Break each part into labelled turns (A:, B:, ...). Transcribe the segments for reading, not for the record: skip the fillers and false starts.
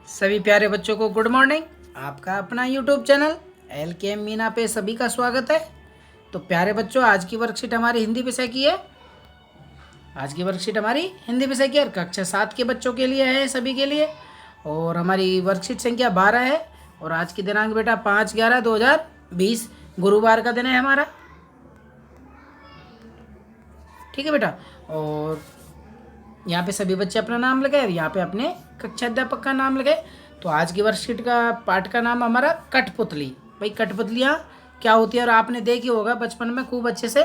A: सभी प्यारे बच्चों को गुड मॉर्निंग। आपका अपना यूट्यूब चैनल LKM मीना पे सभी का स्वागत है। तो प्यारे बच्चों, आज की वर्कशीट हमारी हिंदी विषय की है। आज की वर्कशीट हमारी हिंदी विषय की और कक्षा 7 के बच्चों के लिए है, सभी के लिए। और हमारी वर्कशीट संख्या 12 है। और आज की दिनांक बेटा 5/11/2020 गुरुवार का दिन है हमारा। ठीक है बेटा। और यहाँ पे सभी बच्चे अपना नाम लगाए और यहाँ पे अपने कक्षा अध्यापक का नाम लगाए। तो आज की वर्कशीट का पाठ का नाम हमारा कठपुतली। भाई कठपुतलियाँ क्या होती है और आपने देखी होगा बचपन में खूब अच्छे से।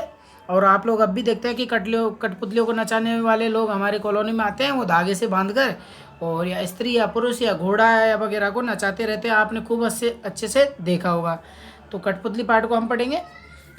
A: और आप लोग अब भी देखते हैं कि कठपुतलियों को नचाने वाले लोग हमारे कॉलोनी में आते हैं, वो धागे से बांधकर और या स्त्री या पुरुष या घोड़ा या वगैरह को नचाते रहते हैं। आपने खूब अच्छे से देखा होगा। तो कठपुतली पाठ को हम पढ़ेंगे।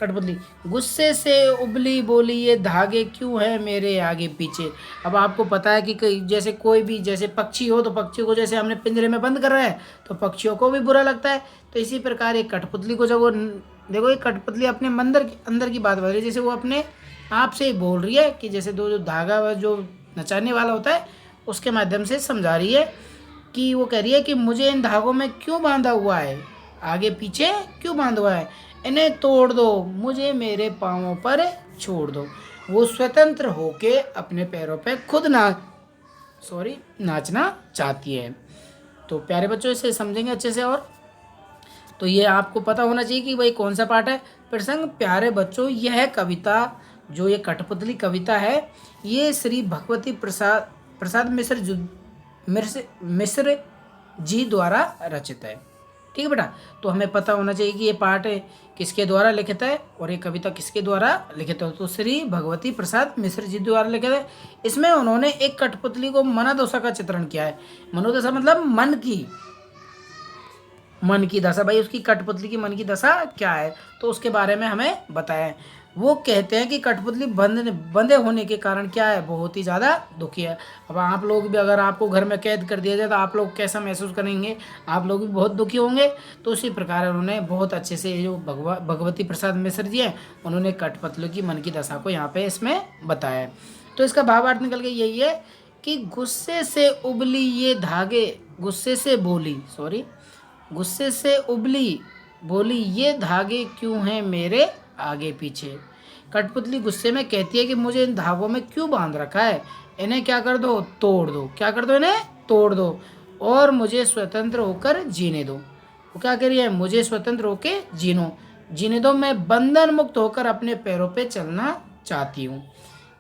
A: कठपुतली। गुस्से से उबली बोली ये धागे क्यों है मेरे आगे पीछे। अब आपको पता है कि जैसे कोई भी जैसे पक्षी हो तो पक्षी को जैसे हमने पिंजरे में बंद कर रहे हैं तो पक्षियों को भी बुरा लगता है। तो इसी प्रकार एक कठपुतली को जब वो देखो, एक कठपुतली अपने अंदर की बात बता रही है। जैसे वो अपने आप से ही बोल रही है कि जैसे जो धागा जो नचाने वाला होता है उसके माध्यम से समझा रही है कि वो कह रही है कि मुझे इन धागों में क्यों बांधा हुआ है, आगे पीछे क्यों बांधा हुआ है, इन्हें तोड़ दो, मुझे मेरे पाँवों पर छोड़ दो। वो स्वतंत्र होके अपने पैरों पे खुद नाचना चाहती है। तो प्यारे बच्चों, इसे समझेंगे अच्छे से। और तो ये आपको पता होना चाहिए कि भाई कौन सा पाठ है। प्रसंग प्यारे बच्चों, यह कविता जो ये कठपुतली कविता है ये श्री भगवती प्रसाद मिश्र जी द्वारा रचित है। ठीक है बेटा। तो हमें पता होना चाहिए कि ये पाठ किसके द्वारा लिखित है और ये कविता किसके द्वारा लिखित है। तो श्री भगवती प्रसाद मिश्र जी द्वारा लिखित है। इसमें उन्होंने एक कठपुतली को मनोदशा का चित्रण किया है। मनोदशा मतलब मन की दशा। भाई उसकी कठपुतली की मन की दशा क्या है तो उसके बारे में हमें बताया है। वो कहते हैं कि कठपुतली बंधे होने के कारण क्या है, बहुत ही ज़्यादा दुखी है। अब आप लोग भी अगर आपको घर में कैद कर दिया जाए तो आप लोग कैसा महसूस करेंगे, आप लोग भी बहुत दुखी होंगे। तो उसी प्रकार उन्होंने बहुत अच्छे से जो भगवती प्रसाद मिश्र जी हैं उन्होंने कठपुतली की मन की दशा को यहाँ पे इसमें बताया है। तो इसका भावार्थ निकल के यही है कि गुस्से से उबली ये धागे, गुस्से से उबली बोली ये धागे क्यों हैं मेरे आगे पीछे। कठपुतली गुस्से में कहती है कि मुझे इन धागों में क्यों बांध रखा है, इन्हें क्या कर दो, तोड़ दो। क्या कर दो, इन्हें तोड़ दो और मुझे स्वतंत्र होकर जीने दो। वो क्या कह रही है, मुझे स्वतंत्र होकर जीने दो, मैं बंधन मुक्त होकर अपने पैरों पे चलना चाहती हूँ।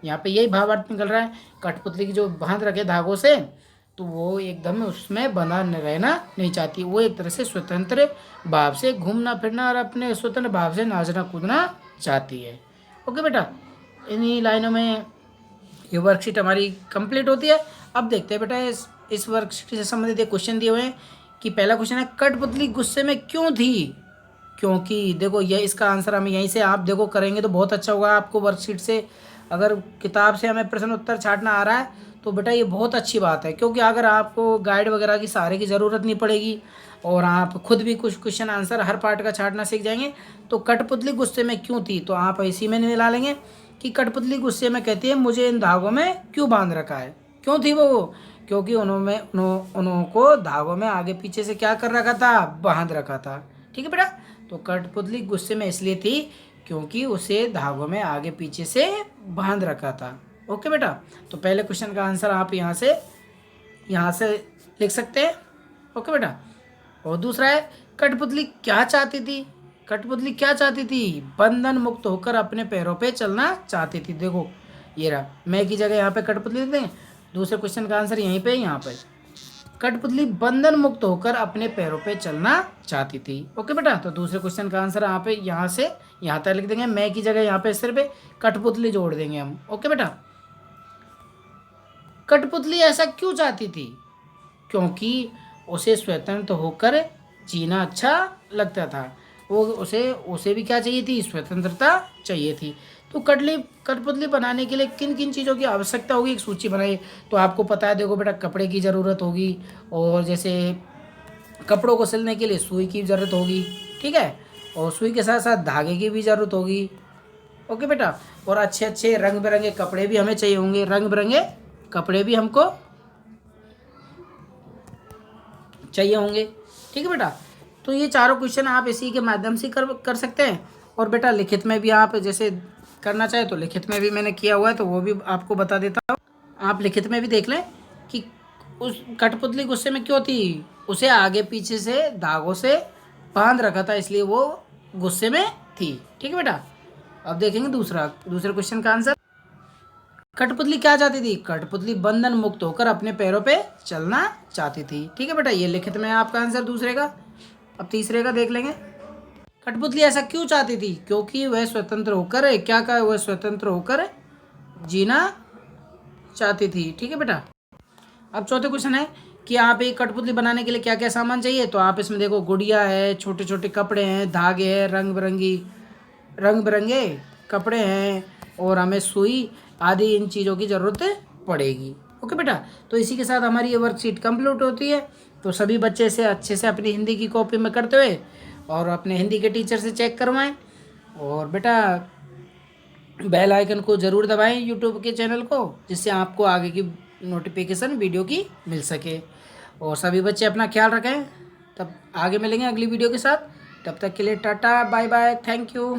A: यहाँ पे यही भावार्थ निकल रहा है। कठपुतली की जो बांध रखे धागों से तो वो एकदम उसमें बंधा रहना नहीं चाहती। वो एक तरह से स्वतंत्र भाव से घूमना फिरना और अपने स्वतंत्र भाव से नाचना कूदना चाहती है। ओके बेटा, इन्हीं लाइनों में ये वर्कशीट हमारी कंप्लीट होती है। अब देखते हैं बेटा इस वर्कशीट से संबंधित एक क्वेश्चन दिए हुए हैं कि पहला क्वेश्चन है कठपुतली गुस्से में क्यों थी। क्योंकि देखो ये इसका आंसर हमें यहीं से आप देखो करेंगे तो बहुत अच्छा होगा आपको। वर्कशीट से अगर किताब से हमें प्रश्न उत्तर छांटना आ रहा है तो बेटा ये बहुत अच्छी बात है, क्योंकि अगर आपको गाइड वगैरह की सहारे की ज़रूरत नहीं पड़ेगी और आप खुद भी कुछ क्वेश्चन आंसर हर पार्ट का छांटना सीख जाएंगे। तो कठपुतली गुस्से में क्यों थी तो आप इसी में मिला लेंगे कि कठपुतली गुस्से में कहती है मुझे इन धागों में क्यों बांध रखा है। क्यों थी वो, क्योंकि उन्होंने धागों में आगे पीछे से क्या कर रखा था, बांध रखा था। ठीक है बेटा। तो कठपुतली गुस्से में इसलिए थी क्योंकि उसे धागों में आगे पीछे से बांध रखा था। ओके बेटा। तो पहले क्वेश्चन का आंसर आप यहाँ से लिख सकते हैं। ओके बेटा। और दूसरा है कठपुतली क्या चाहती थी। कठपुतली क्या चाहती थी, बंधन मुक्त होकर अपने पैरों पे चलना चाहती थी। देखो ये रहा, मैं की जगह यहाँ पे कठपुतली लिख दें। दूसरे क्वेश्चन का आंसर यहीं पे यहाँ पे कठपुतली बंधन मुक्त होकर अपने पैरों पे चलना चाहती थी। ओके बेटा। तो दूसरे क्वेश्चन का आंसर यहाँ पे यहाँ से यहाँ तक लिख देंगे। मैं की जगह यहाँ पे सिर्फ कठपुतली जोड़ देंगे हम। ओके बेटा। कठपुतली ऐसा क्यों चाहती थी, क्योंकि उसे स्वतंत्र होकर जीना अच्छा लगता था। वो उसे भी क्या चाहिए थी, स्वतंत्रता चाहिए थी। तो कठपुतली बनाने के लिए किन किन चीज़ों की आवश्यकता होगी, एक सूची बनाइए। तो आपको पता है, देखो बेटा कपड़े की ज़रूरत होगी और जैसे कपड़ों को सिलने के लिए सुई की ज़रूरत होगी। ठीक है। और सुई के साथ साथ धागे की भी ज़रूरत होगी। ओके बेटा। और अच्छे अच्छे रंग बिरंगे कपड़े भी हमें चाहिए होंगे, रंग बिरंगे कपड़े भी हमको चाहिए होंगे। ठीक है बेटा, तो ये चारों क्वेश्चन आप इसी के माध्यम से कर सकते हैं। और बेटा लिखित में भी आप जैसे करना चाहे तो लिखित में भी मैंने किया हुआ है, तो वो भी आपको बता देता हूँ। आप लिखित में भी देख लें कि उस कठपुतली गुस्से में क्यों थी, उसे आगे पीछे से धागों से बांध रखा था, इसलिए वो गुस्से में थी। ठीक है बेटा, अब देखेंगे दूसरे क्वेश्चन का आंसर। कठपुतली क्या चाहती थी? कठपुतली बंधन मुक्त होकर अपने पैरों पे चलना चाहती थी। ठीक है बेटा, ये लिखित में आपका आंसर दूसरे का। अब तीसरे का देख लेंगे। कठपुतली ऐसा क्यों चाहती थी? क्योंकि वह स्वतंत्र होकर, क्या कहा, वह स्वतंत्र होकर जीना चाहती थी। ठीक है बेटा, अब चौथे क्वेश्चन है कि आप एक कठपुतली बनाने के लिए क्या क्या सामान चाहिए। तो आप इसमें देखो, गुड़िया है, छोटे छोटे कपड़े हैं, धागे हैं, रंग बिरंगे कपड़े हैं, और हमें सुई आदि इन चीज़ों की ज़रूरत पड़ेगी। ओके बेटा, तो इसी के साथ हमारी ये वर्कशीट कंप्लीट होती है। तो सभी बच्चे से अच्छे से अपनी हिंदी की कॉपी में करते हुए और अपने हिंदी के टीचर से चेक करवाएं। और बेटा बेल आइकन को ज़रूर दबाएं यूट्यूब के चैनल को, जिससे आपको आगे की नोटिफिकेशन वीडियो की मिल सके। और सभी बच्चे अपना ख्याल रखें। तब आगे मिलेंगे अगली वीडियो के साथ। तब तक के लिए tata bye bye, thank you.